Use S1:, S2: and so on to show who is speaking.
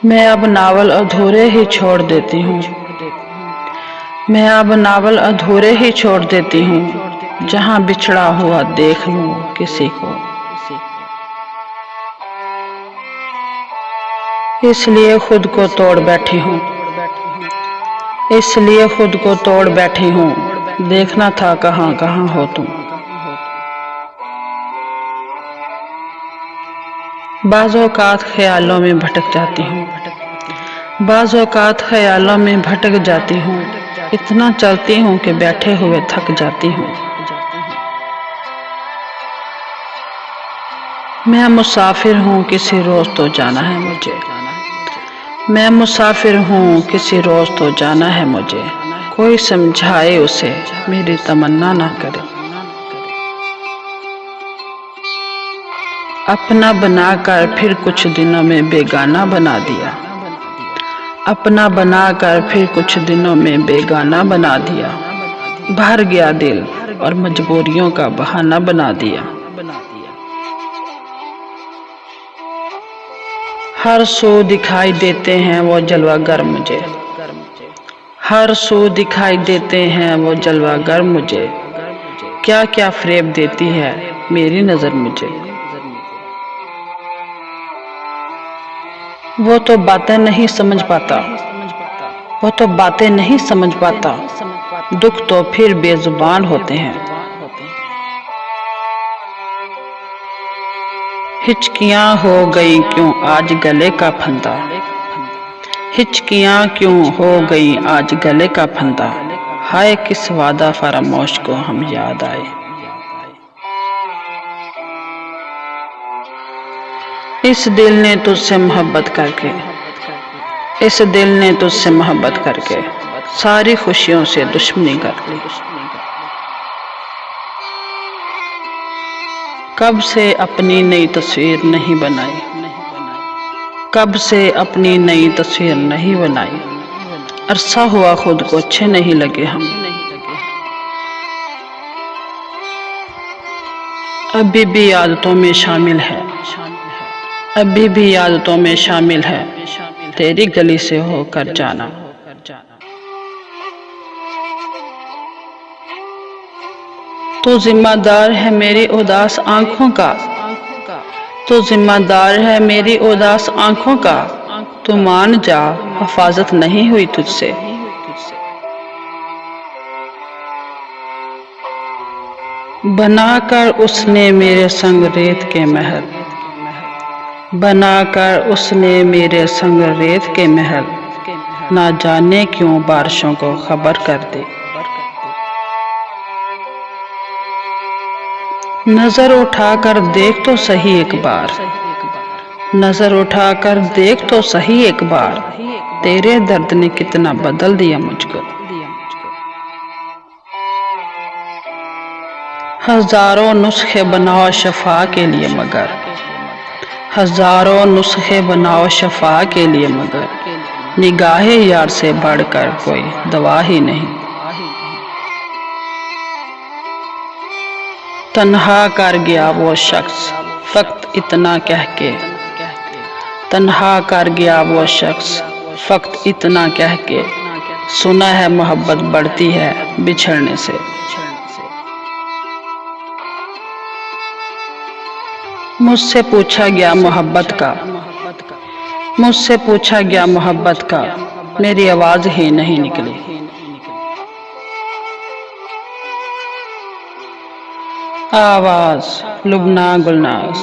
S1: मैं अब नावल अधूरे ही छोड़ देती हूँ। मैं अब नावल अधूरे ही छोड़ देती हूँ। जहाँ बिछड़ा हुआ देख लूँ किसी को, इसलिए खुद को तोड़ बैठी हूँ। इसलिए खुद को तोड़ बैठी हूँ। देखना था कहाँ कहाँ हो तुम। बाज़ औक़ात ख्यालों में भटक जाती हूँ। बाज़ औक़ात ख्यालों में भटक जाती हूँ। इतना चलती हूँ कि बैठे हुए थक जाती हूँ। मैं मुसाफिर हूँ, किसी रोज़ तो जाना है मुझे। मैं मुसाफिर हूँ, किसी रोज़ तो जाना है मुझे। कोई समझाए उसे, मेरी तमन्ना ना करे। अपना बनाकर फिर कुछ दिनों में बेगाना बना दिया। अपना बनाकर फिर कुछ दिनों में बेगाना बना दिया। भर गया दिल और मजबूरियों का बहाना बना दिया। हर सू दिखाई देते हैं वो जलवागर मुझे। हर सू दिखाई देते हैं वो जलवागर मुझे। क्या क्या फ़रेब देती है मेरी नज़र मुझे। वो तो बातें नहीं समझ पाता। वो तो बातें नहीं समझ पाता। दुख तो फिर बेजुबान होते हैं। हिचकियाँ हो गई क्यों आज गले का फंदा। हिचकियाँ क्यों हो गई आज गले का फंदा। हाय किस वादा फरामोश को हम याद आए। इस दिल ने तुझसे मोहब्बत करके, इस दिल ने तुझसे मोहब्बत करके सारी खुशियों से दुश्मनी कर ली। कब से अपनी नई तस्वीर नहीं बनाई। कब से अपनी नई तस्वीर नहीं बनाई। अरसा हुआ खुद को अच्छे नहीं लगे हम। अभी भी आदतों में शामिल है। अभी भी आदतों में शामिल है तेरी गली से होकर जाना। तो जिम्मेदार है मेरी उदास आंखों का। तो जिम्मेदार है मेरी उदास आंखों का। तू मान जा हिफाजत नहीं हुई तुझसे। बनाकर उसने मेरे संग रेत के महल। बनाकर उसने मेरे संग रेत के महल। ना जाने क्यों बारिशों को खबर कर दे। नजर उठाकर देख तो सही एक बार। नजर उठाकर देख तो सही एक बार। तेरे दर्द ने कितना बदल दिया मुझको। हजारों नुस्खे बनाओ शफा के लिए मगर। हजारों नुस्खे बनाओ शफा के लिए मगर निगाहे यार से बढ़कर कोई दवा ही नहीं। तन्हा कर गया वो शख्स फक्त इतना कह के। तन्हा कर गया वो शख्स फक्त इतना कह के। सुना है मोहब्बत बढ़ती है बिछड़ने से। मुझसे पूछा गया मोहब्बत का। मुझसे पूछा गया मोहब्बत का। मेरी आवाज ही नहीं निकली। आवाज लुबना गुलनाज।